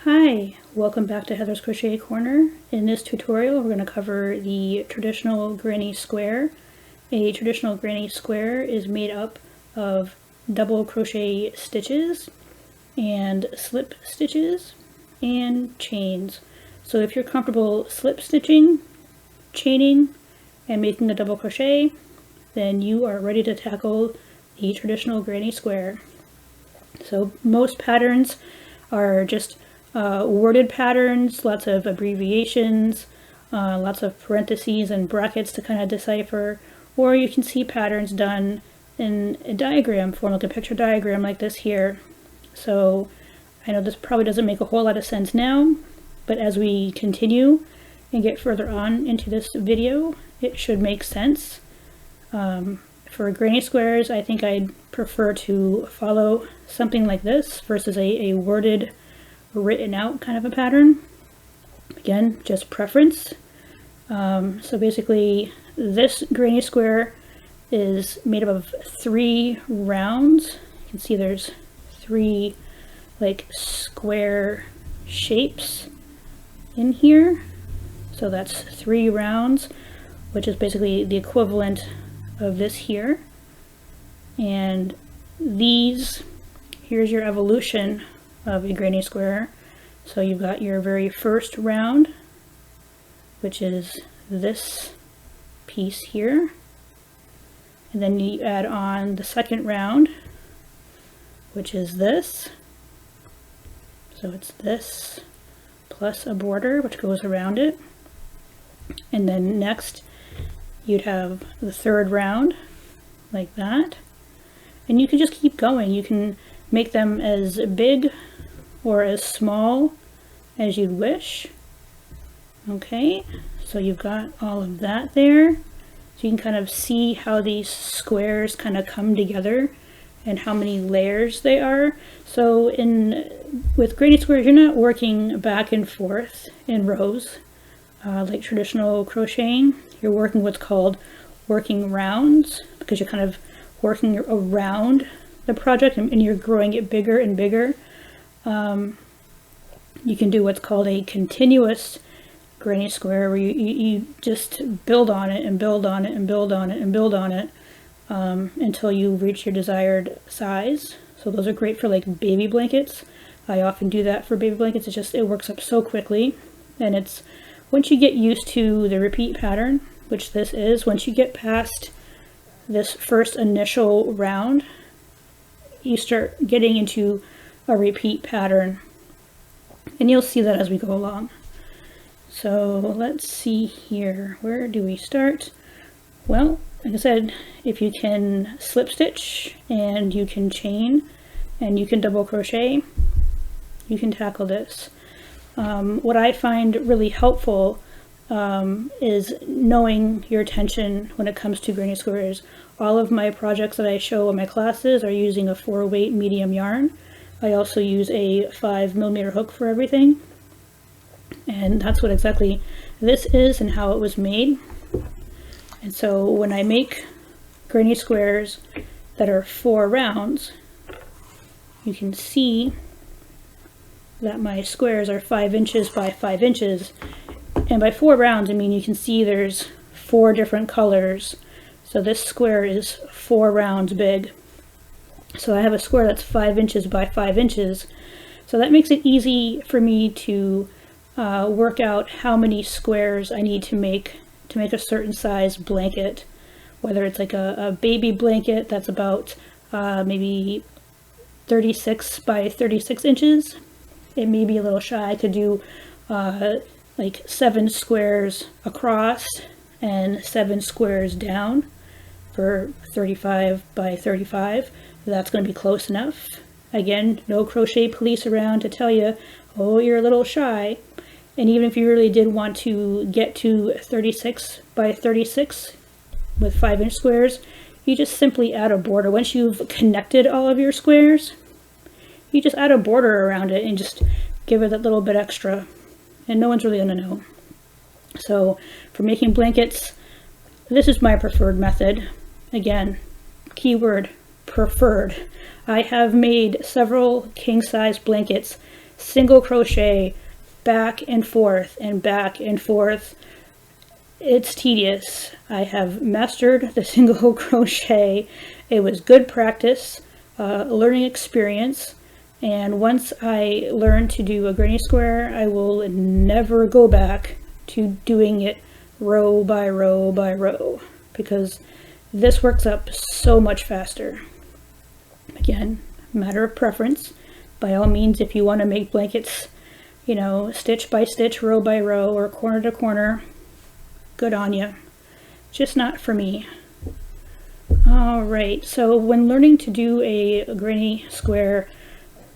Hi, welcome back to Heather's Crochet Corner. In this tutorial we're going to cover the traditional granny square. A traditional granny square is made up of double crochet stitches and slip stitches and chains. So if you're comfortable slip stitching, chaining, and making a double crochet, then you are ready to tackle the traditional granny square. So most patterns are just worded patterns, lots of abbreviations, lots of parentheses and brackets to kind of decipher, or you can see patterns done in a diagram form, like a picture diagram like this here. So I know this probably doesn't make a whole lot of sense now, but as we continue and get further on into this video, it should make sense. For granny squares, I think I'd prefer to follow something like this versus a worded, written out kind of a pattern. Again, just preference. So basically this granny square is made up of 3 rounds. You can see there's 3 like square shapes in here. So that's 3 rounds, which is basically the equivalent of this here. And these, here's your evolution of a granny square. So you've got your very first round, which is this piece here, and then you add on the second round, which is this. So it's this plus a border which goes around it, and then next you'd have the third round like that, and you can just keep going. You can make them as big or as small as you'd wish. Okay, so you've got all of that there. So you can kind of see how these squares kind of come together and how many layers they are. So with granny squares, you're not working back and forth in rows like traditional crocheting. You're working what's called working rounds, because you're kind of working around the project and you're growing it bigger and bigger. You can do what's called a continuous granny square, where you just build on it and build on it and build on it and build on it until you reach your desired size. So those are great for like baby blankets. I often do that for baby blankets. It works up so quickly, and it's once you get used to the repeat pattern, which this is, once you get past this first initial round, you start getting into a repeat pattern, and you'll see that as we go along. So let's see here, where do we start? Well, like I said, if you can slip stitch and you can chain and you can double crochet, you can tackle this. What I find really helpful is knowing your tension when it comes to granny squares. All of my projects that I show in my classes are using a 4-weight medium yarn. I also use a 5mm hook for everything, and that's what exactly this is and how it was made. And so when I make granny squares that are 4 rounds, you can see that my squares are 5 inches by 5 inches, and by 4 rounds I mean you can see there's 4 different colors. So this square is 4 rounds big. So I have a square that's 5 inches by 5 inches. So that makes it easy for me to work out how many squares I need to make a certain size blanket. Whether it's like a baby blanket that's about maybe 36 by 36 inches. It may be a little shy. I could do like 7 squares across and 7 squares down for 35 by 35. That's going to be close enough. Again, no crochet police around to tell you, oh, you're a little shy. And even if you really did want to get to 36 by 36 with 5-inch squares, you just simply add a border. Once you've connected all of your squares, you just add a border around it and just give it that little bit extra, and no one's really going to know. So for making blankets, this is my preferred method. Again, keyword preferred. I have made several king-size blankets single crochet back and forth and back and forth. It's tedious. I have mastered the single crochet. It was good practice, learning experience, and once I learn to do a granny square, I will never go back to doing it row by row by row, because this works up so much faster. Again, matter of preference. By all means, if you want to make blankets, you know, stitch by stitch, row by row, or corner to corner, good on you. Just not for me. Alright, so when learning to do a granny square,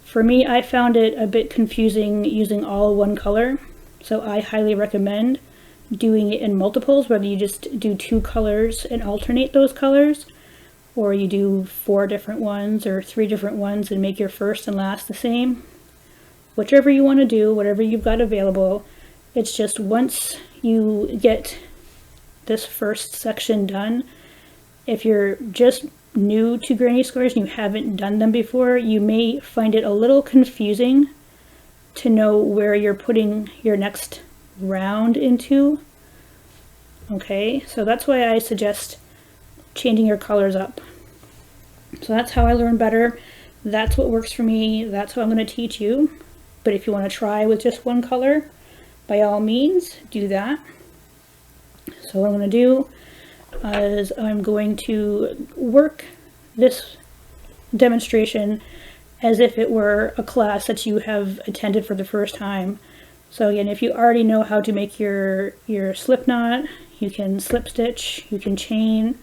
for me, I found it a bit confusing using all one color. So I highly recommend doing it in multiples, whether you just do 2 colors and alternate those colors, or you do 4 different ones or 3 different ones and make your first and last the same. Whichever you want to do, whatever you've got available. It's just once you get this first section done, if you're just new to granny squares and you haven't done them before, you may find it a little confusing to know where you're putting your next round into. Okay, so that's why I suggest changing your colors up. So that's how I learn better. That's what works for me. That's what I'm going to teach you. But if you want to try with just one color, by all means, do that. So what I'm going to do is I'm going to work this demonstration as if it were a class that you have attended for the first time. So again, if you already know how to make your slip knot, you can slip stitch, you can chain,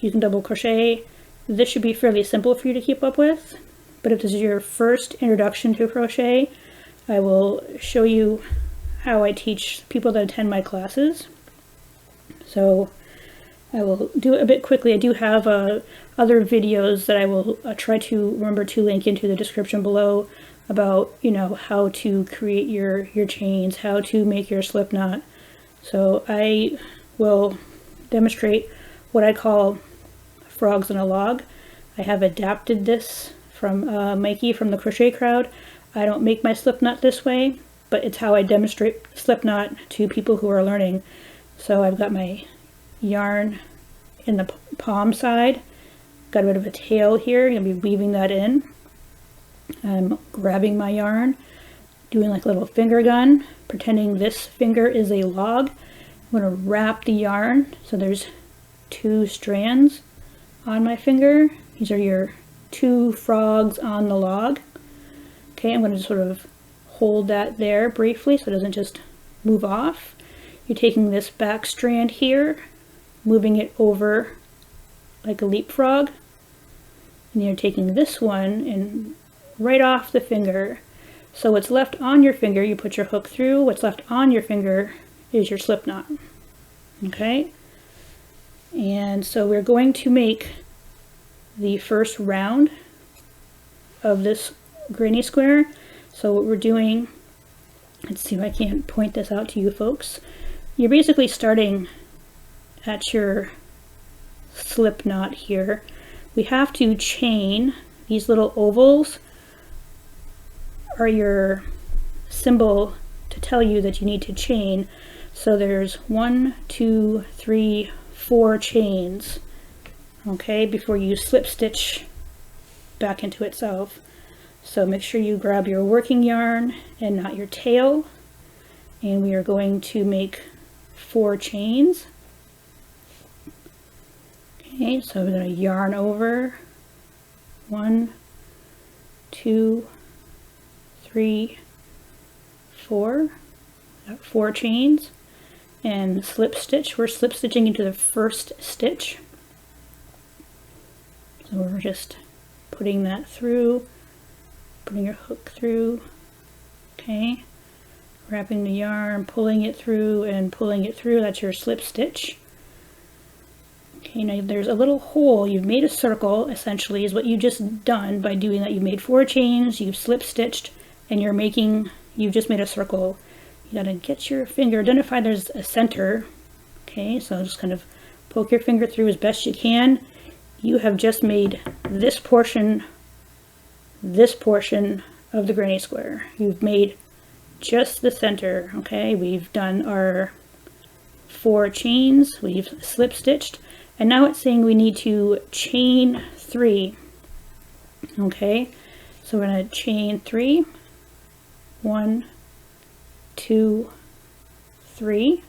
you can double crochet. This should be fairly simple for you to keep up with. But if this is your first introduction to crochet, I will show you how I teach people that attend my classes. So I will do it a bit quickly. I do have other videos that I will try to remember to link into the description below about, you know, how to create your chains, how to make your slip knot. So I will demonstrate what I call frogs in a log. I have adapted this from Mikey from the Crochet Crowd. I don't make my slip knot this way, but it's how I demonstrate slip knot to people who are learning. So I've got my yarn in the palm side, got a bit of a tail here, I'm going to be weaving that in. I'm grabbing my yarn, doing like a little finger gun, pretending this finger is a log. I'm going to wrap the yarn, so there's 2 strands on my finger. These are your 2 frogs on the log. Okay, I'm going to sort of hold that there briefly so it doesn't just move off. You're taking this back strand here, moving it over like a leapfrog, and you're taking this one and right off the finger. So what's left on your finger, you put your hook through. What's left on your finger is your slip knot. Okay, and so we're going to make the first round of this granny square. So what we're doing, let's see if I can't point this out to you folks. You're basically starting at your slip knot here. We have to chain. These little ovals are your symbol to tell you that you need to chain. So there's 1, 2, 3, 4 chains, okay, before you slip stitch back into itself. So make sure you grab your working yarn and not your tail, and we are going to make 4 chains. Okay, so we're going to yarn over 1, 2, 3, 4. Got 4 chains, and slip stitch. We're slip stitching into the first stitch. So we're just putting that through, putting your hook through. Okay, wrapping the yarn, pulling it through and pulling it through. That's your slip stitch. Okay, now there's a little hole. You've made a circle, essentially, is what you've just done by doing that. You've made 4 chains, you've slip stitched, and you've just made a circle. You gotta get your finger, identify there's a center. Okay, so just kind of poke your finger through as best you can. You have just made this portion of the granny square. You've made just the center, okay? We've done our 4 chains, we've slip stitched, and now it's saying we need to chain 3, okay? So we're going to chain 3, 1, 2, 3,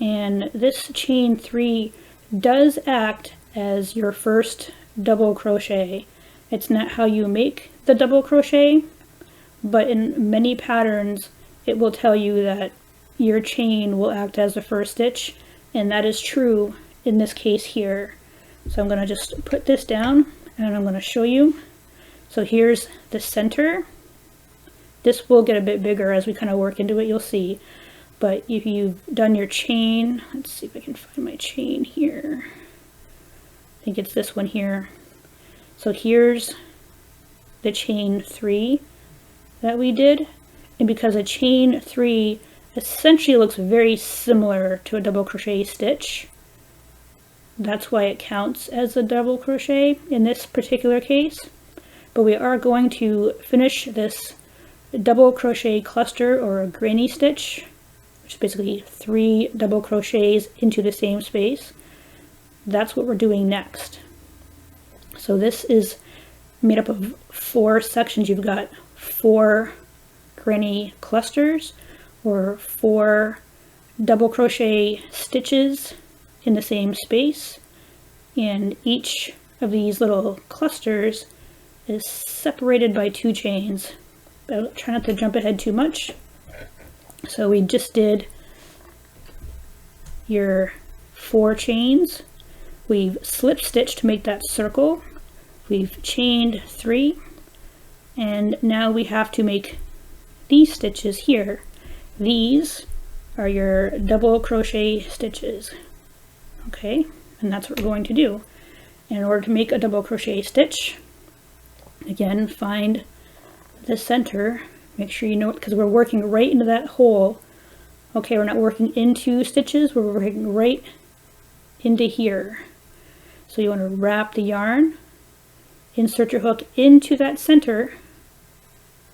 and this chain 3 does act as your first double crochet. It's not how you make the double crochet, but in many patterns it will tell you that your chain will act as the first stitch, and that is true in this case here. So I'm going to just put this down and I'm going to show you. So here's the center. This will get a bit bigger as we kind of work into it, you'll see. But if you've done your chain, let's see if I can find my chain here. I think it's this one here. So here's the chain 3 that we did. And because a chain 3 essentially looks very similar to a double crochet stitch, that's why it counts as a double crochet in this particular case. But we are going to finish this double crochet cluster, or a granny stitch, which is basically 3 double crochets into the same space. That's what we're doing next. So this is made up of 4 sections. You've got 4 granny clusters, or 4 double crochet stitches in the same space, and each of these little clusters is separated by 2 chains. But try not to jump ahead too much. So we just did your 4 chains. We've slip stitched to make that circle. We've chained 3, and now we have to make these stitches here. These are your double crochet stitches, okay? And that's what we're going to do. In order to make a double crochet stitch, again, find the center, make sure you know it, because we're working right into that hole. Okay, we're not working into stitches, we're working right into here. So you want to wrap the yarn, insert your hook into that center,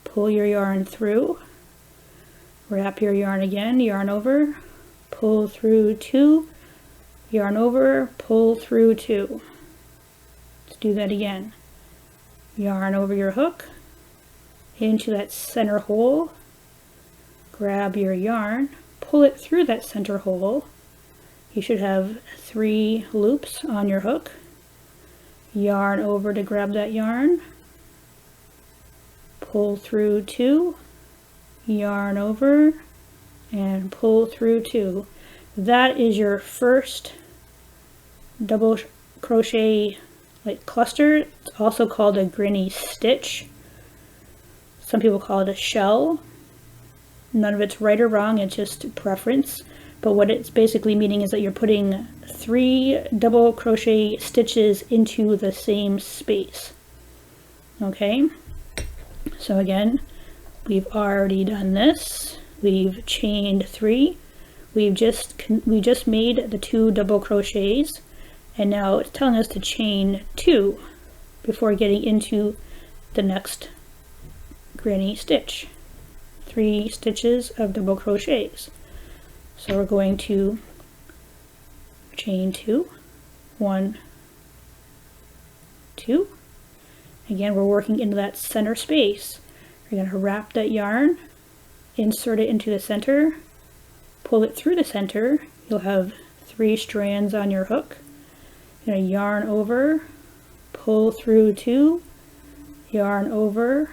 pull your yarn through, wrap your yarn again, yarn over, pull through 2, yarn over, pull through 2. Let's do that again. Yarn over your hook, into that center hole, grab your yarn, pull it through that center hole. You should have 3 loops on your hook. Yarn over to grab that yarn, pull through 2, yarn over, and pull through 2. That is your first double crochet cluster. It's also called a granny stitch. Some people call it a shell. None of it's right or wrong, it's just preference. But what it's basically meaning is that you're putting 3 double crochet stitches into the same space. Okay, so again, we've already done this. We've chained 3. We just made the 2 double crochets, and now it's telling us to chain 2 before getting into the next granny stitch. 3 stitches of double crochets. So we're going to chain 2, 1, 2. Again, we're working into that center space. We're going to wrap that yarn, insert it into the center, pull it through the center. You'll have 3 strands on your hook. You're going to yarn over, pull through 2, yarn over,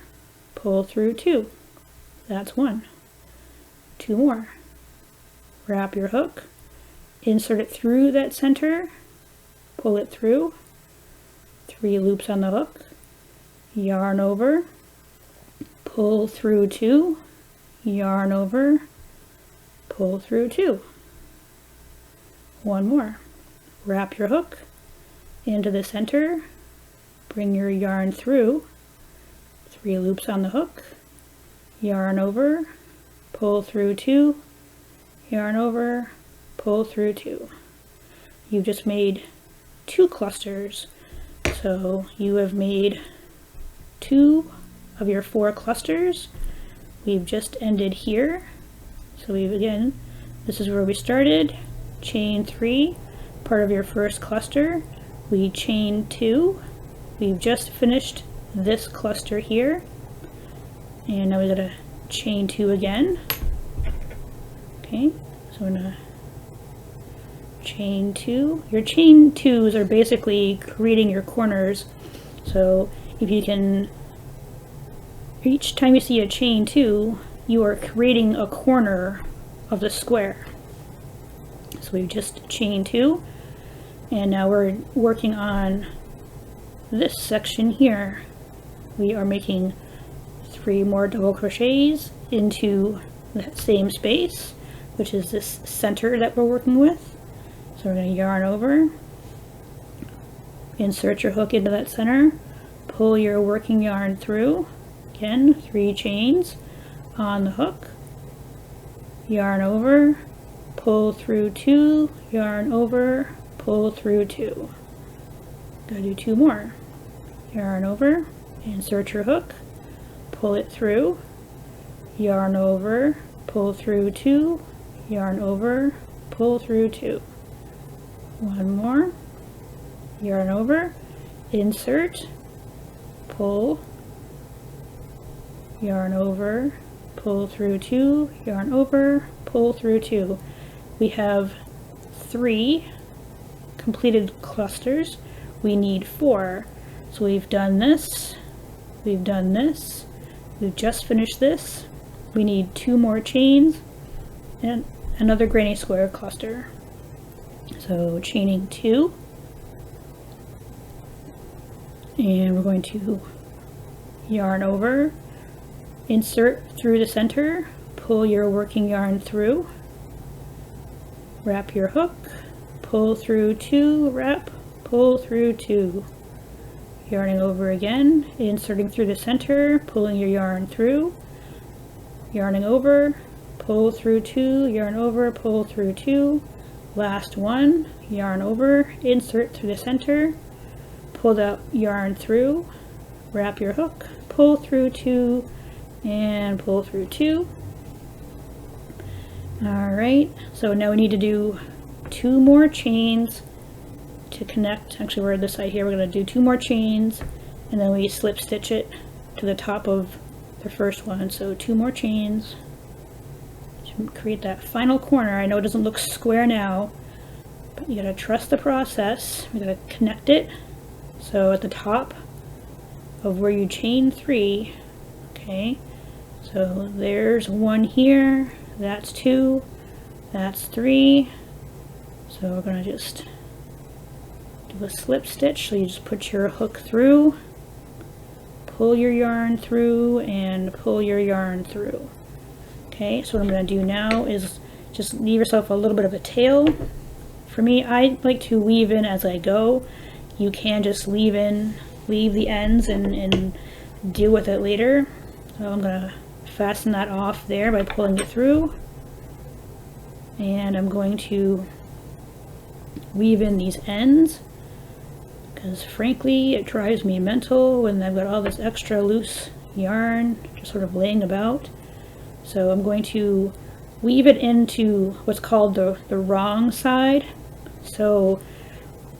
pull through 2. That's 1. 2 more. Wrap your hook, insert it through that center, pull it through, 3 loops on the hook, yarn over, pull through 2, yarn over, pull through 2. 1 more. Wrap your hook into the center, bring your yarn through, 3 loops on the hook, yarn over, pull through 2, yarn over, pull through 2. You've just made 2 clusters, so you have made 2 of your 4 clusters. We've just ended here. So again, this is where we started. Chain 3, part of your first cluster. We chain 2. We've just finished this cluster here. And now we gotta chain 2 again. Okay, so I'm gonna chain 2. Your chain 2s are basically creating your corners. So if you can, each time you see a chain 2, you are creating a corner of the square. So we've just chained 2, and now we're working on this section here. We are making 3 more double crochets into that same space, which is this center that we're working with. So we're going to yarn over, insert your hook into that center, pull your working yarn through, again 3 chains on the hook, yarn over, pull through 2, yarn over, pull through 2. Gotta do 2 more. Yarn over, insert your hook, pull it through, yarn over, pull through 2, yarn over, pull through 2. 1 more, yarn over, insert, pull, yarn over, pull through 2, yarn over, pull through 2. We have 3 completed clusters. We need 4. So we've done this, we've done this, we've just finished this. We need 2 more chains and another granny square cluster. So chaining 2, and we're going to yarn over, insert through the center, pull your working yarn through, wrap your hook, pull through 2, wrap, pull through 2, yarning over again, inserting through the center, pulling your yarn through, yarning over, pull through 2, yarn over, pull through 2, last one, yarn over, insert through the center, pull that yarn through, wrap your hook, pull through 2, and pull through 2. Alright, so now we need to do 2 more chains to connect. Actually, we're at this side here. We're going to do 2 more chains, and then we slip stitch it to the top of the first one. So 2 more chains to create that final corner. I know it doesn't look square now, but you got to trust the process. We got to connect it. So at the top of where you chain 3, okay, so there's 1 here, that's 2, that's 3. So we're going to just do a slip stitch. So you just put your hook through, pull your yarn through, and pull your yarn through. Okay, so what I'm going to do now is just leave yourself a little bit of a tail. For me, I like to weave in as I go. You can just leave the ends and deal with it later. So I'm going to fasten that off there by pulling it through. And I'm going to weave in these ends, because frankly it drives me mental when I've got all this extra loose yarn just sort of laying about. So I'm going to weave it into what's called the wrong side. So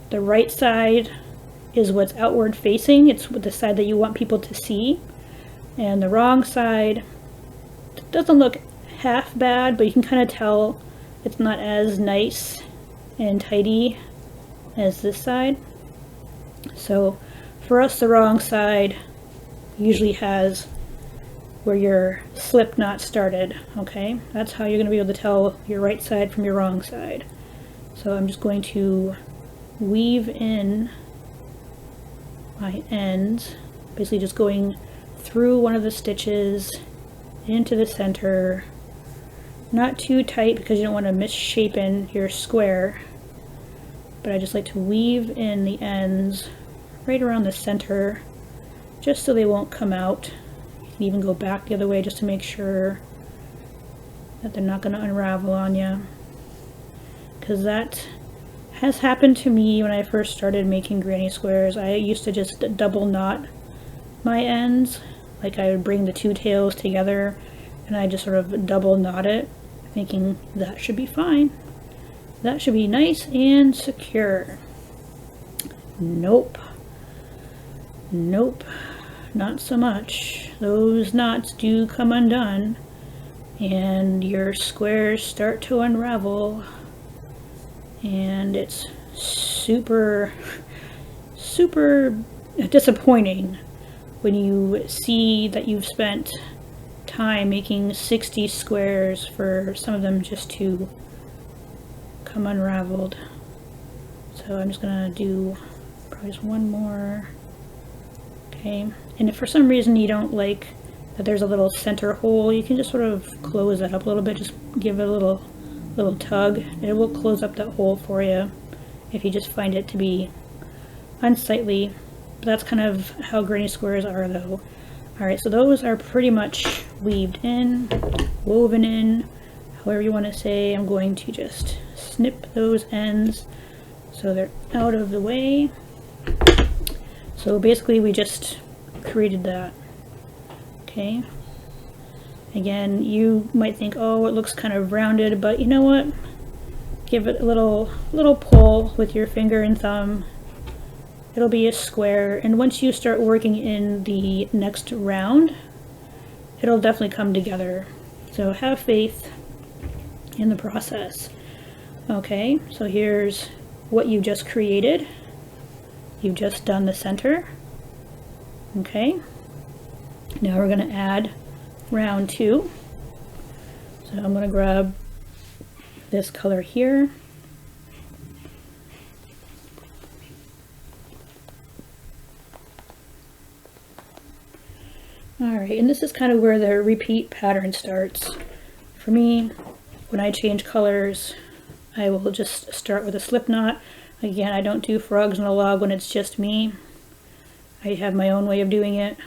the right side is what's outward facing, it's the side that you want people to see, and the wrong side doesn't look half bad, but you can kind of tell it's not as nice and tidy as this side. So for us, the wrong side usually has where your slip knot started. Okay, that's how you're going to be able to tell your right side from your wrong side. So I'm just going to weave in my ends, basically just going through one of the stitches into the center. Not too tight because you don't want to misshapen your square, but I just like to weave in the ends right around the center just so they won't come out. You can even go back the other way just to make sure that they're not going to unravel on you, because that has happened to me when I first started making granny squares. I used to just double knot my ends like I would bring the two tails together and I just sort of double knot it, thinking that should be fine. That should be nice and secure. Nope. Nope. Not so much. Those knots do come undone and your squares start to unravel, and it's super disappointing when you see that you've spent time making 60 squares for some of them just to come unraveled. So I'm just gonna do probably just one more. Okay, and if for some reason you don't like that there's a little center hole, you can just sort of close that up a little bit, just give it a little tug, and it will close up that hole for you if you just find it to be unsightly. But that's kind of how granny squares are though. Alright, so those are pretty much weaved in, woven in, however you want to say. I'm going to just snip those ends so they're out of the way. So basically we just created that. Okay. Again, you might think, oh, it looks kind of rounded, but you know what? Give it a little pull with your finger and thumb. It'll be a square, and once you start working in the next round, it'll definitely come together. So have faith in the process. Okay, so here's what you just created. You've just done the center. Okay, now we're going to add round 2. So I'm going to grab this color here. Alright, and this is kind of where the repeat pattern starts. For me, when I change colors, I will just start with a slip knot. Again, I don't do frogs on a log when it's just me. I have my own way of doing it,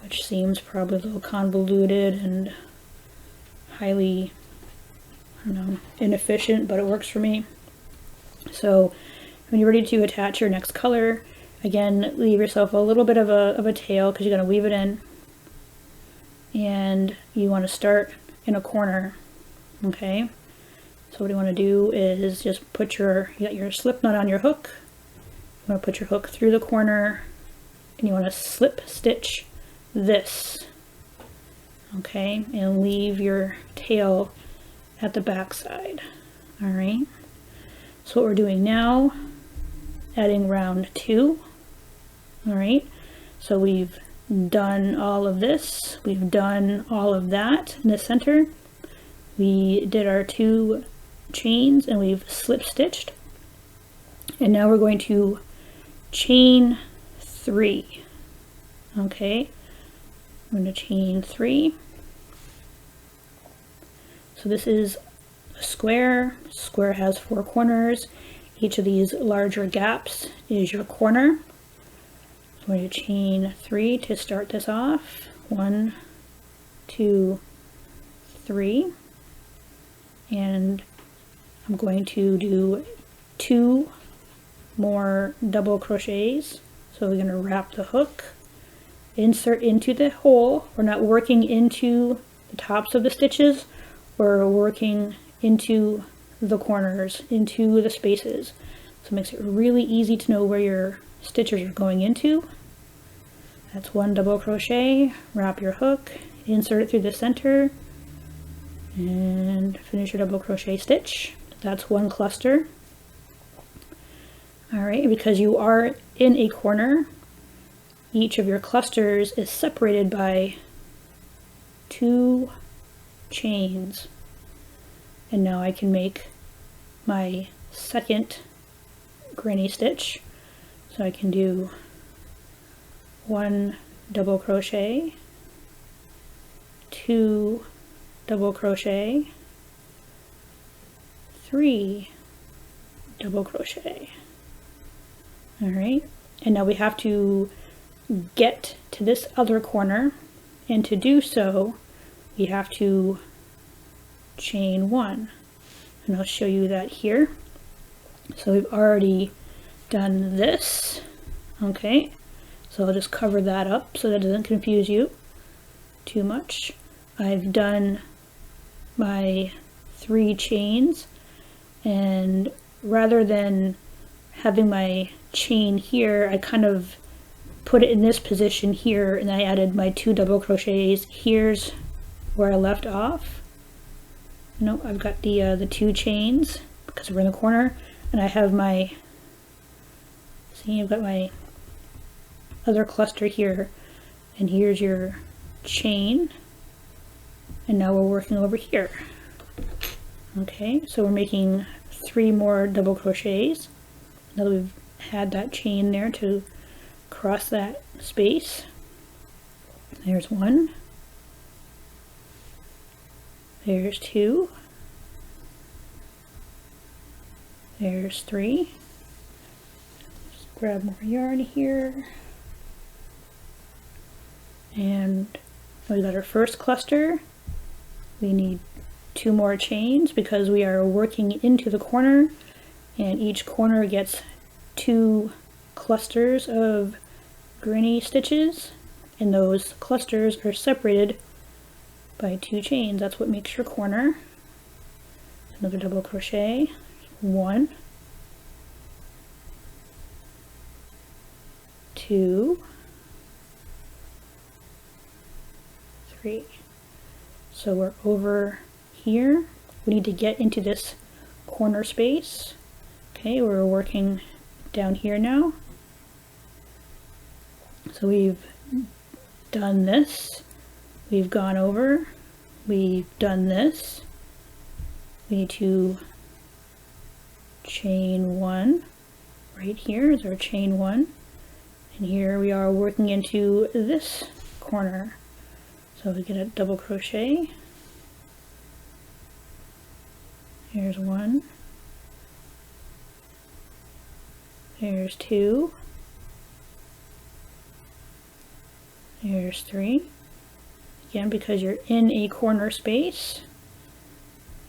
which seems probably a little convoluted and highly, I don't know, inefficient, but it works for me. So when you're ready to attach your next color, again, leave yourself a little bit of a tail because you're going to weave it in, and you want to start in a corner. Okay, so what you want to do is just put you got your slip knot on your hook. You want to put your hook through the corner, and you want to slip stitch this. Okay, and leave your tail at the back side. All right, so what we're doing now, adding round 2. All right, so we've done all of this, we've done all of that in the center. We did our 2 chains and we've slip stitched, and now we're going to chain 3. Okay, I'm going to chain 3. So this is a square. Square has 4 corners. Each of these larger gaps is your corner. I'm going to chain 3 to start this off. 1, 2, 3. And I'm going to do 2 more double crochets. So we're going to wrap the hook, insert into the hole. We're not working into the tops of the stitches, we're working into the corners, into the spaces. So it makes it really easy to know where your stitches are going into. That's 1 double crochet, wrap your hook, insert it through the center, and finish your double crochet stitch. That's 1 cluster. Alright, because you are in a corner, each of your clusters is separated by 2 chains. And now I can make my second granny stitch. So I can do 1 double crochet, 2 double crochet, 3 double crochet. All right, and now we have to get to this other corner, and to do so we have to chain 1, and I'll show you that here. So we've already done this. Okay, So I'll just cover that up so that it doesn't confuse you too much. I've done my 3 chains, and rather than having my chain here, I kind of put it in this position here, and I added my 2 double crochets. Here's where I left off. Nope, I've got the 2 chains because we're in the corner, and I have my, see, I've got my other cluster here, and here's your chain, and now we're working over here. Okay, so we're making 3 more double crochets now that we've had that chain there to cross that space. There's 1, there's 2, there's 3. Just grab more yarn here, and we got our first cluster. We need 2 more chains because we are working into the corner, and each corner gets 2 clusters of granny stitches, and those clusters are separated by 2 chains. That's what makes your corner. Another double crochet, 1, 2, 3. So we're over here. We need to get into this corner space. Okay, we're working down here now. So we've done this, we've gone over, we've done this. We need to chain 1. Right here is our chain 1. And here we are working into this corner. So we get a double crochet. Here's 1. There's 2. There's 3. Again, because you're in a corner space,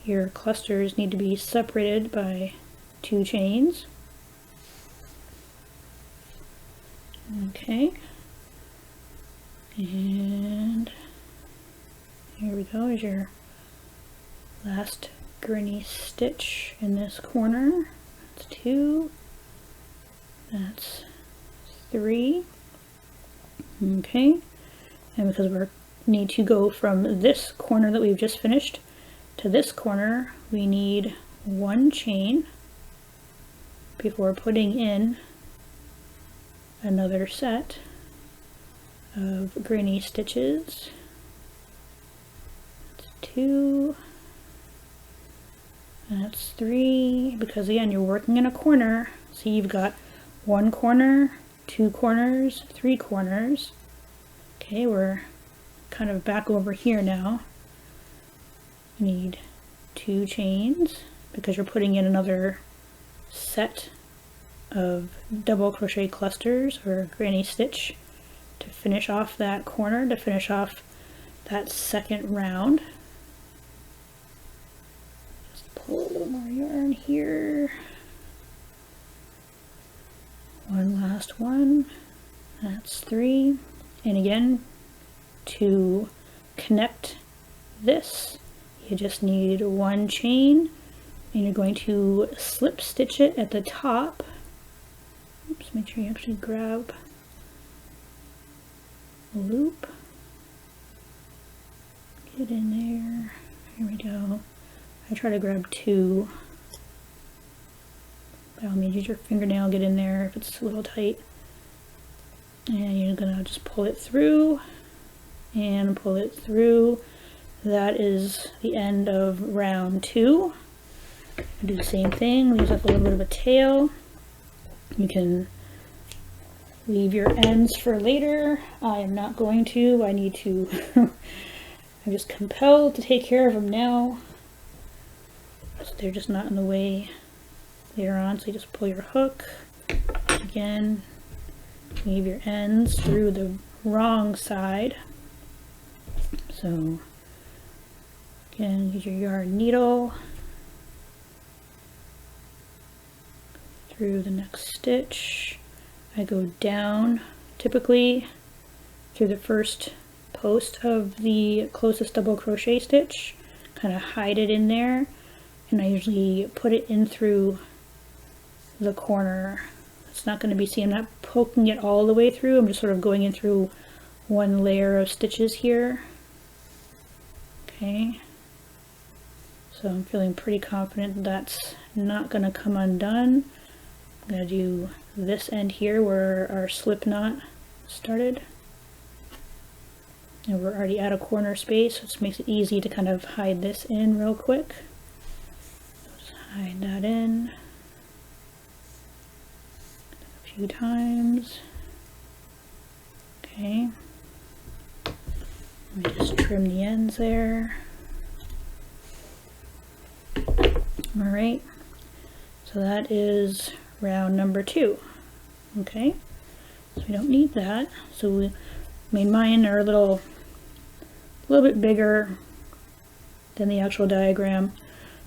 your clusters need to be separated by 2 chains. Okay. And here we go, is your last granny stitch in this corner. That's 2. That's 3. Okay. And because we need to go from this corner that we've just finished to this corner, we need 1 chain before putting in another set of granny stitches. That's 2. That's 3. Because again, you're working in a corner, so you've got 1 corner, 2 corners, 3 corners. Okay, we're kind of back over here now. You need 2 chains because you're putting in another set of double crochet clusters or granny stitch to finish off that corner, to finish off that second round. Just pull a little more yarn here. One last one. That's 3. And again, to connect this, you just need 1 chain, and you're going to slip stitch it at the top. Oops, make sure you actually grab a loop. Get in there. Here we go. I try to grab 2. By all means, use your fingernail, get in there if it's a little tight. And you're gonna just pull it through and pull it through. That is the end of round 2. Do the same thing, leaves up a little bit of a tail. You can leave your ends for later. I am not going to. I need to. I'm just compelled to take care of them now. So they're just not in the way later on. So you just pull your hook. Again, leave your ends through the wrong side. So again, use your yarn needle through the next stitch. I go down typically through the first post of the closest double crochet stitch, kind of hide it in there, and I usually put it in through the corner. It's not going to be seen. I'm not poking it all the way through. I'm just sort of going in through one layer of stitches here. Okay, so I'm feeling pretty confident that's not going to come undone. I'm going to do this end here where our slip knot started. And we're already at a corner space, so it makes it easy to kind of hide this in real quick. Just hide that in a few times. Okay. Let me just trim the ends there. Alright, so that is round number 2. Okay, so we don't need that. So we made mine are a little bit bigger than the actual diagram,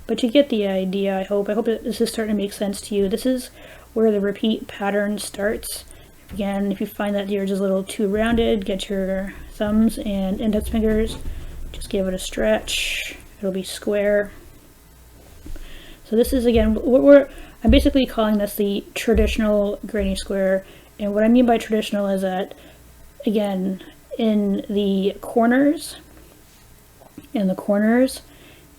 but you get the idea. I hope that this is starting to make sense to you. This is where the repeat pattern starts. Again, if you find that yours is a little too rounded, get your thumbs and index fingers, just give it a stretch. It'll be square. So this is, again, I'm basically calling this the traditional granny square. And what I mean by traditional is that, again, in the corners,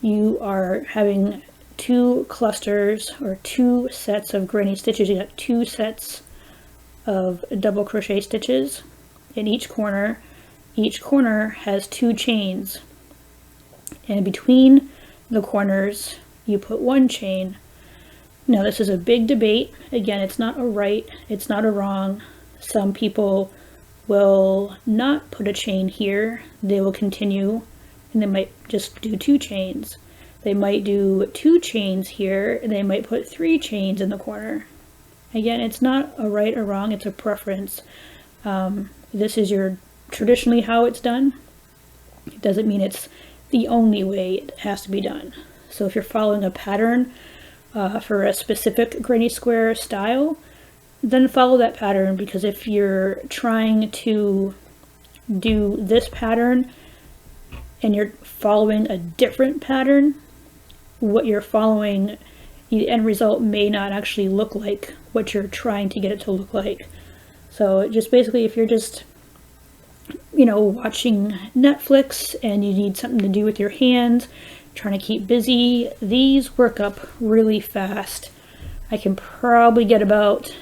you are having 2 clusters or 2 sets of granny stitches. You got 2 sets of double crochet stitches in each corner. Each corner has 2 chains, and between the corners you put 1 chain. Now this is a big debate. Again, it's not a right, it's not a wrong. Some people will not put a chain here. They will continue, and they might just do 2 chains. They might do 2 chains here, and they might put 3 chains in the corner. Again, it's not a right or wrong, it's a preference. This is traditionally how it's done. It doesn't mean it's the only way it has to be done. So if you're following a pattern for a specific granny square style, then follow that pattern, because if you're trying to do this pattern and you're following a different pattern, what you're following, the end result may not actually look like what you're trying to get it to look like. So just basically, if you're just, watching Netflix and you need something to do with your hands, trying to keep busy, these work up really fast. I can probably get about,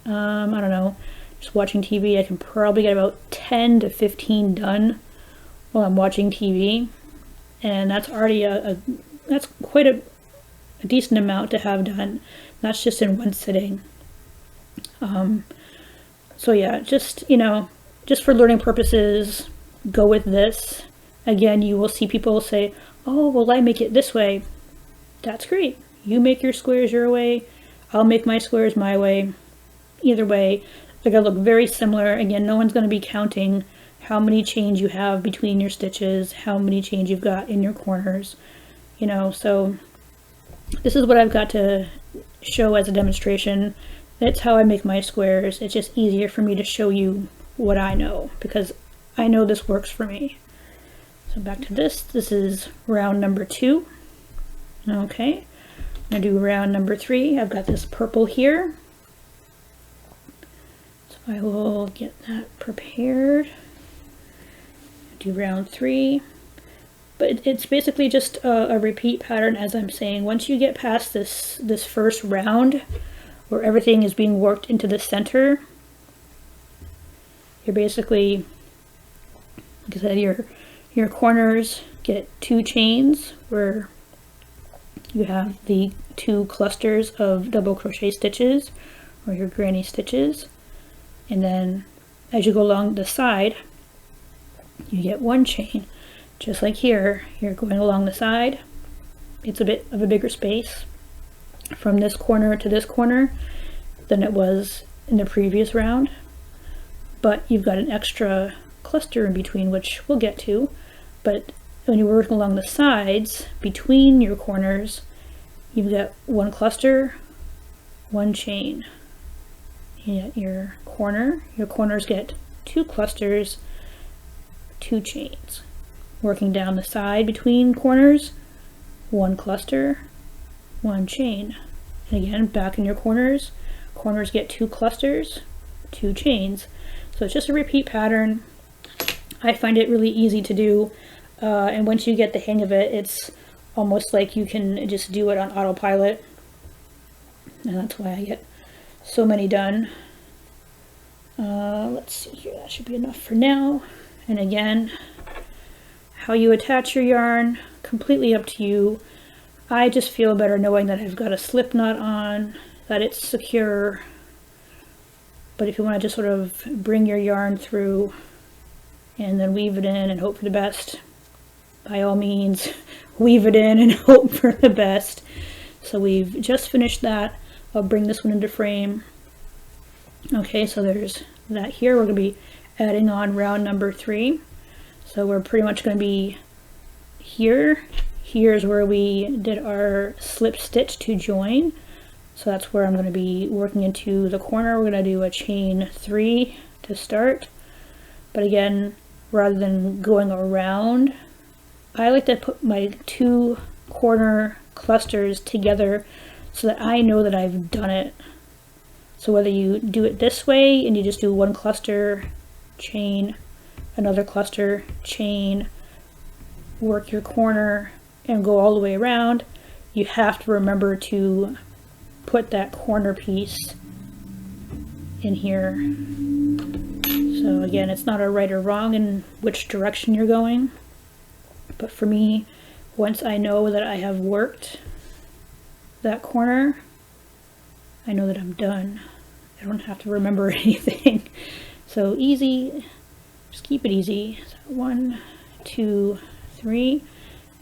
I don't know, just watching TV, I can probably get about 10 to 15 done while I'm watching TV. And that's already that's quite a decent amount to have done. That's just in one sitting. So yeah, just for learning purposes, go with this. Again, you will see people say, oh, well, I make it this way. That's great. You make your squares your way. I'll make my squares my way. Either way, they're going to look very similar. Again, no one's going to be counting how many chains you have between your stitches, how many chains you've got in your corners. So this is what I've got to show as a demonstration. That's how I make my squares. It's just easier for me to show you what I know, because I know this works for me. So back to this. This is round number 2. Okay, I'm going to do round number 3. I've got this purple here. So I will get that prepared. Do round 3. But it's basically just a repeat pattern, as I'm saying. Once you get past this first round, where everything is being worked into the center, you're basically, like I said, your corners get 2 chains where you have the 2 clusters of double crochet stitches, or your granny stitches, and then as you go along the side, you get 1 chain. Just like here, you're going along the side. It's a bit of a bigger space from this corner to this corner than it was in the previous round, but you've got an extra cluster in between, which we'll get to. But when you're working along the sides between your corners, you've got 1 cluster, 1 chain. at your corner. Your corners get 2 clusters, 2 chains. Working down the side between corners, 1 cluster, 1 chain. And again, back in your corners, corners get 2 clusters, 2 chains. So it's just a repeat pattern. I find it really easy to do, and once you get the hang of it, it's almost like you can just do it on autopilot, and that's why I get so many done. Let's see here, that should be enough for now. And again, how you attach your yarn, completely up to you. I just feel better knowing that I've got a slip knot on, that it's secure. But if you want to just sort of bring your yarn through and then weave it in and hope for the best, by all means, weave it in and hope for the best. So we've just finished that. I'll bring this one into frame. Okay, so there's that here. We're going to be adding on round number 3. So we're pretty much going to be here. Here's where we did our slip stitch to join. So that's where I'm going to be working into the corner. We're going to do a chain 3 to start. But again, rather than going around, I like to put my 2 corner clusters together so that I know that I've done it. So whether you do it this way and you just do 1 cluster, chain, another cluster, chain, work your corner, and go all the way around, you have to remember to put that corner piece in here. So again, it's not a right or wrong in which direction you're going, but for me, once I know that I have worked that corner, I know that I'm done. I don't have to remember anything. So easy, just keep it easy. So 1, 2, 3, and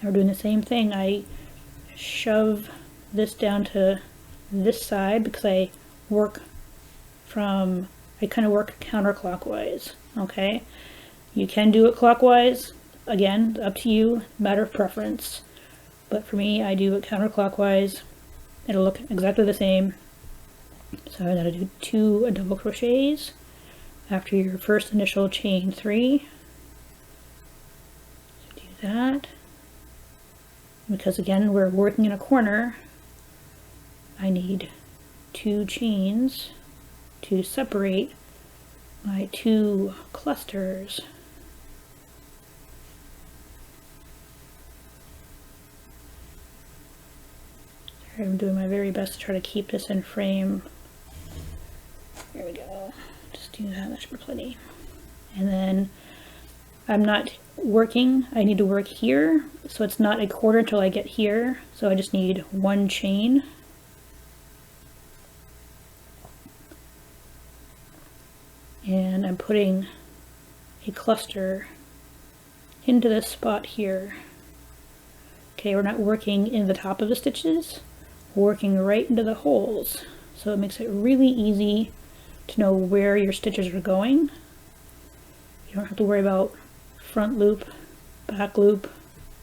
we're doing the same thing. I shove this down to this side because I kind of work counterclockwise, okay? You can do it clockwise, again, up to you, matter of preference. But for me, I do it counterclockwise. It'll look exactly the same. So I'm going to do 2 double crochets after your first initial chain 3. So do that. Because again, we're working in a corner, I need 2 chains to separate my 2 clusters. I'm doing my very best to try to keep this in frame. There we go. Just do that, that should be plenty. And then I'm not working, I need to work here, so it's not a quarter until I get here. So I just need 1 chain. And I'm putting a cluster into this spot here. Okay, we're not working in the top of the stitches, we're working right into the holes. So it makes it really easy to know where your stitches are going. You don't have to worry about front loop, back loop,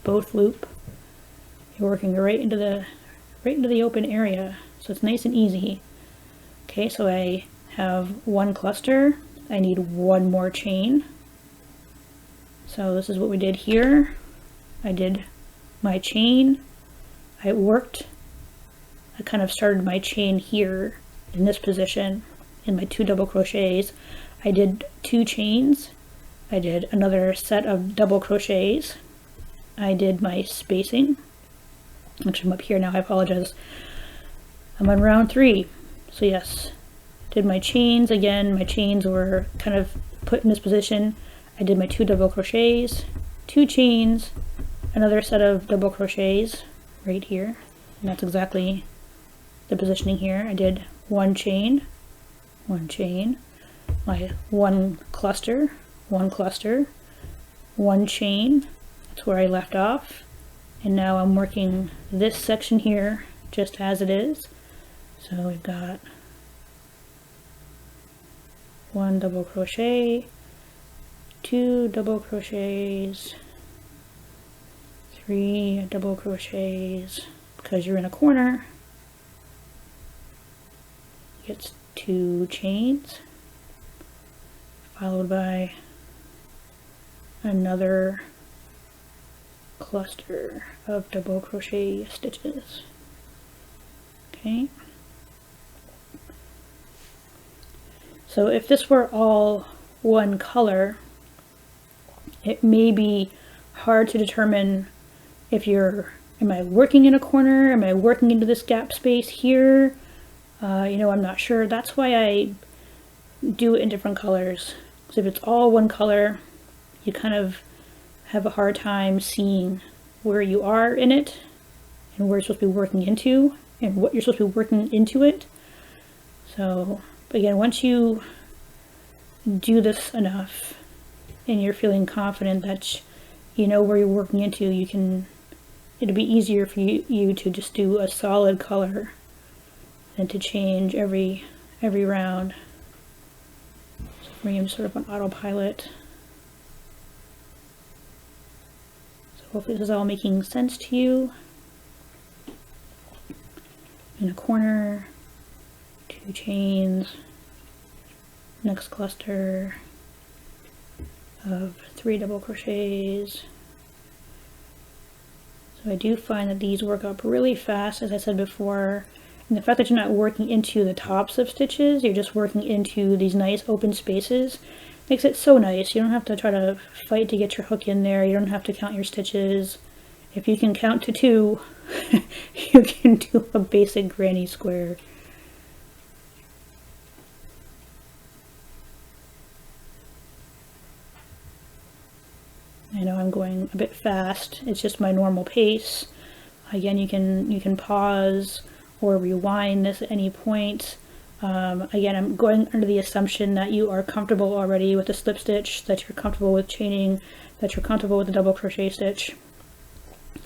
both loop. You're working right into the open area, so it's nice and easy. Okay, so I have 1 cluster. I need 1 more chain. So this is what we did here. I did my chain. I kind of started my chain here in this position in my 2 double crochets. I did 2 chains. I did another set of double crochets. I did my spacing, which I'm up here now, I apologize. I'm on round 3. So yes, did my chains again. My chains were kind of put in this position. I did my 2 double crochets, 2 chains, another set of double crochets right here. And that's exactly the positioning here. I did 1 chain, 1 chain, my 1 cluster, 1 cluster, 1 chain. That's where I left off. And now I'm working this section here just as it is. So we've got 1 double crochet, 2 double crochets, 3 double crochets. Because you're in a corner, 2 chains, followed by another cluster of double crochet stitches. Okay. So if this were all one color, it may be hard to determine if am I working in a corner? Am I working into this gap space here? You know, I'm not sure. That's why I do it in different colors. So if it's all one color, you kind of have a hard time seeing where you are in it and where you're supposed to be working into and what you're supposed to be working into it. So, but again, once you do this enough and you're feeling confident that you know where you're working into, it'll be easier for you to just do a solid color than to change every round. So for me, I'm sort of on autopilot. So hopefully this is all making sense to you. In a corner, 2 chains, next cluster of 3 double crochets. So I do find that these work up really fast, as I said before. And the fact that you're not working into the tops of stitches, you're just working into these nice open spaces, makes it so nice. You don't have to try to fight to get your hook in there. You don't have to count your stitches. If you can count to 2, you can do a basic granny square. I know I'm going a bit fast. It's just my normal pace. Again, you can pause or rewind this at any point. Again, I'm going under the assumption that you are comfortable already with the slip stitch, that you're comfortable with chaining, that you're comfortable with the double crochet stitch.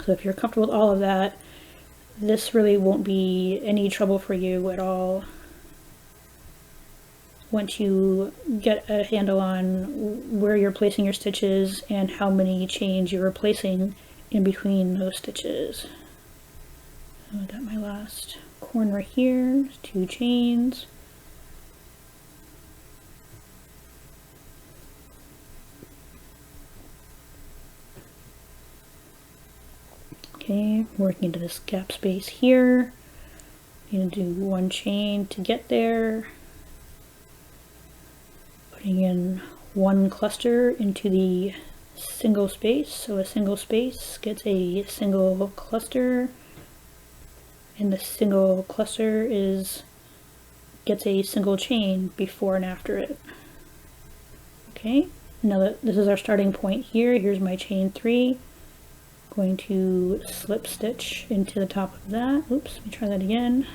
So if you're comfortable with all of that, this really won't be any trouble for you at all. Once you get a handle on where you're placing your stitches and how many chains you're replacing in between those stitches. So I got my last corner here, 2 chains. Okay, working into this gap space here. You're going to do 1 chain to get there. Putting in 1 cluster into the single space. So a single space gets a single cluster, and the single cluster gets a single chain before and after it. Okay, now that this is our starting point here, here's my chain 3. Going to slip stitch into the top of that. Oops, let me try that again.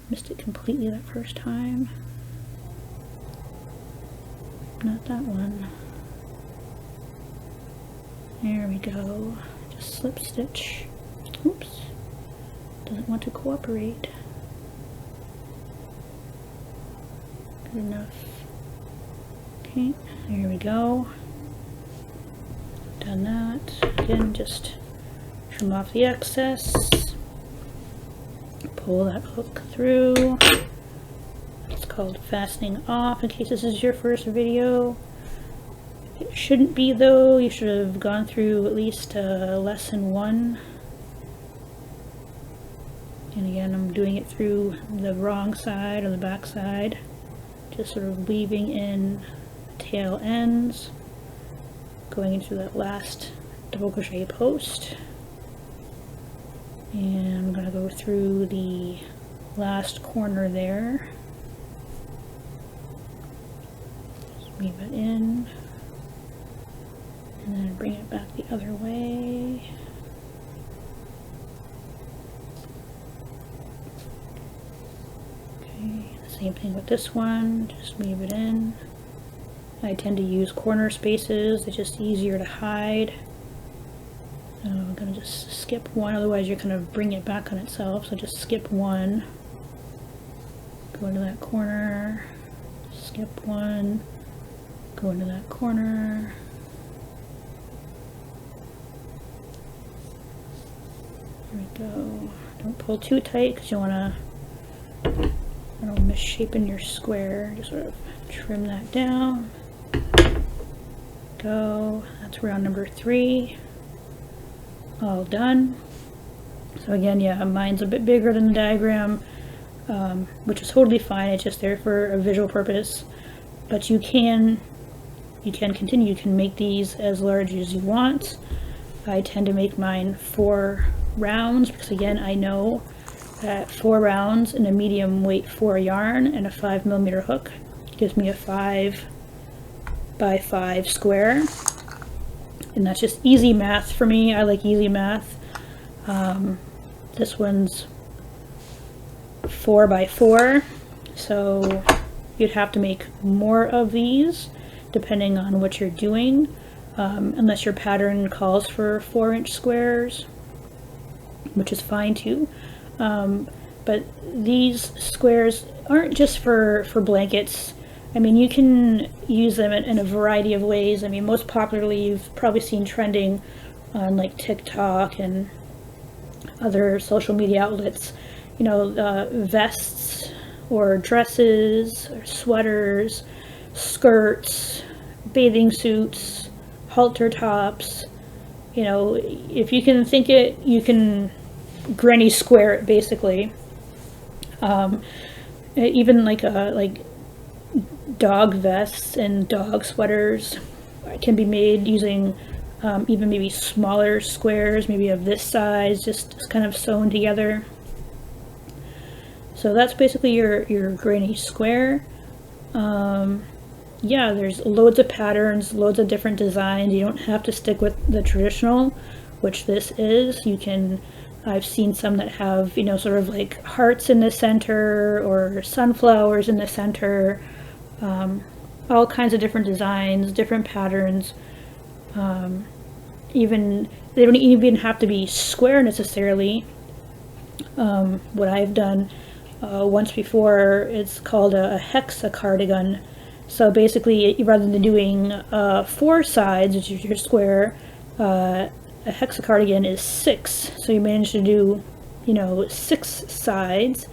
Missed it completely that first time. Not that one. There we go. Just slip stitch. Oops. Doesn't want to cooperate. Good enough. Okay, there we go. Done that. Again, just trim off the excess. Pull that hook through. It's called fastening off, in case this is your first video. It shouldn't be though. You should have gone through at least lesson 1. And again, I'm doing it through the wrong side or the back side. Just sort of weaving in tail ends. Going into that last double crochet post. And I'm going to go through the last corner there. Weave it in, and then bring it back the other way. Okay, same thing with this one, just weave it in. I tend to use corner spaces, it's just easier to hide. So I'm going to just skip one, otherwise you're going to bring it back on itself, so just skip one. Go into that corner, skip one. Go into that corner. There we go. Don't pull too tight because you want to misshapen your square. Just sort of trim that down. Go. That's round number 3. All done. So again, yeah, mine's a bit bigger than the diagram, which is totally fine. It's just there for a visual purpose. But you can continue. You can make these as large as you want. I tend to make mine 4 rounds because, again, I know that 4 rounds in a medium weight 4 yarn and a 5mm hook gives me a 5 by 5 square. And that's just easy math for me. I like easy math. This one's 4 by 4, so you'd have to make more of these depending on what you're doing, unless your pattern calls for 4-inch squares, which is fine too. But these squares aren't just for blankets. I mean, you can use them in a variety of ways. I mean, most popularly, you've probably seen trending on like TikTok and other social media outlets, you know, vests or dresses or sweaters, skirts, bathing suits, halter tops. You know, if you can think it, you can granny square it basically. Even like dog vests and dog sweaters can be made using even maybe smaller squares, maybe of this size, just kind of sewn together. So that's basically your granny square. Yeah, there's loads of patterns, loads of different designs. You don't have to stick with the traditional, which this is. You can, I've seen some that have, you know, sort of like hearts in the center or sunflowers in the center. All kinds of different designs, different patterns. Even they don't even have to be square necessarily. What I've done once before, it's called a hexa cardigan. So basically, rather than doing 4 sides, which is your square, a hexa cardigan is 6. So you manage to do, you know, 6 sides,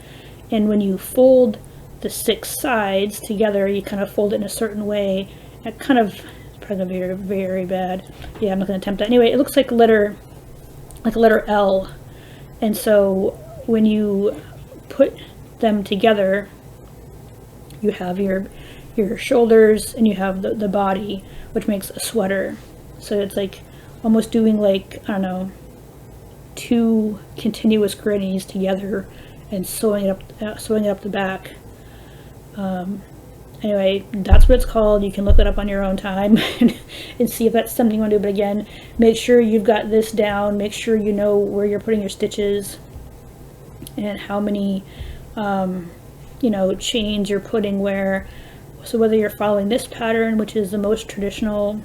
and when you fold the 6 sides together, you kind of fold it in a certain way. It kind of, it's probably gonna be very, very bad. Yeah, I'm not gonna attempt that. Anyway, it looks like a letter L, and so when you put them together, you have your shoulders and you have the body, which makes a sweater. So it's like almost doing like, I don't know, 2 continuous grannies together and sewing it up the back. Anyway, that's what it's called. You can look it up on your own time and see if that's something you want to do. But again, make sure you've got this down. Make sure you know where you're putting your stitches and how many, you know, chains you're putting where. So whether you're following this pattern, which is the most traditional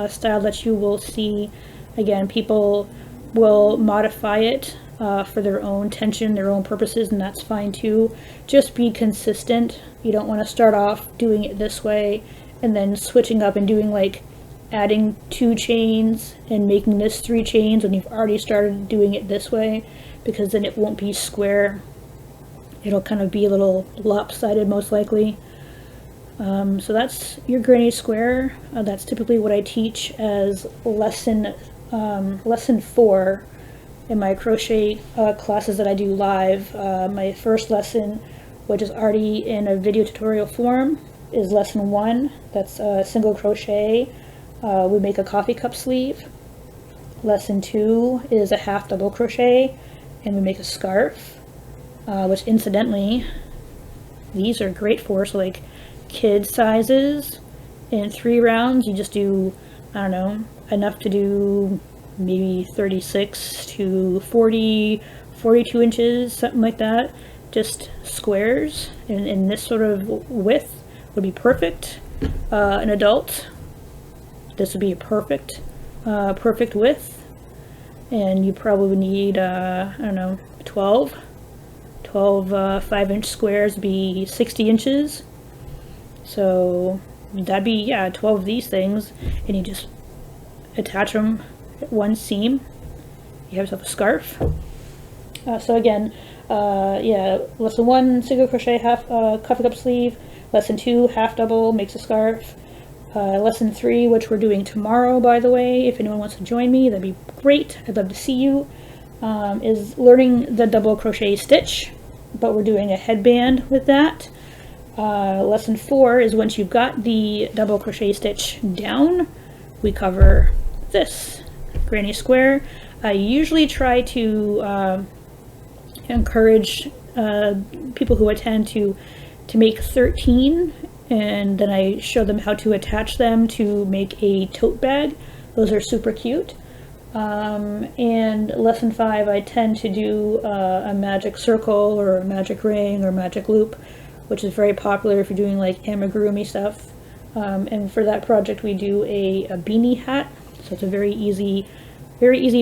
style that you will see, again, people will modify it for their own tension, their own purposes, and that's fine too. Just be consistent. You don't want to start off doing it this way and then switching up and doing like adding 2 chains and making this 3 chains when you've already started doing it this way, because then it won't be square. It'll kind of be a little lopsided most likely. So that's your granny square. That's typically what I teach as lesson 4 in my crochet classes that I do live. My first lesson, which is already in a video tutorial form, is lesson 1. That's single crochet. We make a coffee cup sleeve. Lesson 2 is a half double crochet, and we make a scarf, which incidentally, these are great for, so like kid sizes. In 3 rounds, you just do, I don't know, enough to do maybe 36 to 40, 42 inches, something like that. Just squares, and in this sort of width would be perfect. An adult, this would be a perfect width, and you probably would need, I don't know, 12 5-inch squares would be 60 inches. So that'd be, yeah, 12 of these things, and you just attach them at one seam. You have yourself a scarf. So again, yeah, lesson 1, single crochet half coffee cup sleeve. Lesson 2, half double makes a scarf. Lesson 3, which we're doing tomorrow, by the way, if anyone wants to join me, that'd be great. I'd love to see you. Is learning the double crochet stitch, but we're doing a headband with that. Lesson 4 is once you've got the double crochet stitch down, we cover this granny square. I usually try to encourage people who attend to make 13, and then I show them how to attach them to make a tote bag. Those are super cute. And lesson 5, I tend to do a magic circle or a magic ring or magic loop, which is very popular if you're doing like amigurumi stuff. And for that project we do a beanie hat, so it's a very easy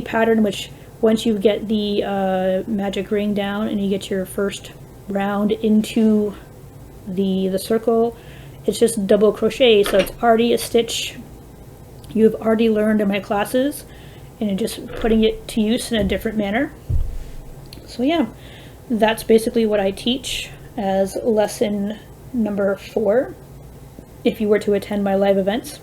pattern, which once you get the magic ring down and you get your first round into the circle, it's just double crochet, so it's already a stitch you've already learned in my classes, and you're just putting it to use in a different manner. So yeah, that's basically what I teach as lesson number 4 if you were to attend my live events.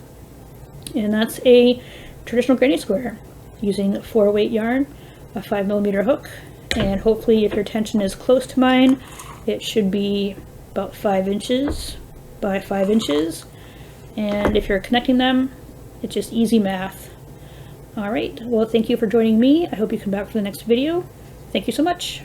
And that's a traditional granny square using 4-weight yarn, a 5mm hook, and hopefully if your tension is close to mine, it should be about 5 inches by 5 inches, and if you're connecting them, it's just easy math. Alright, well, thank you for joining me. I hope you come back for the next video. Thank you so much.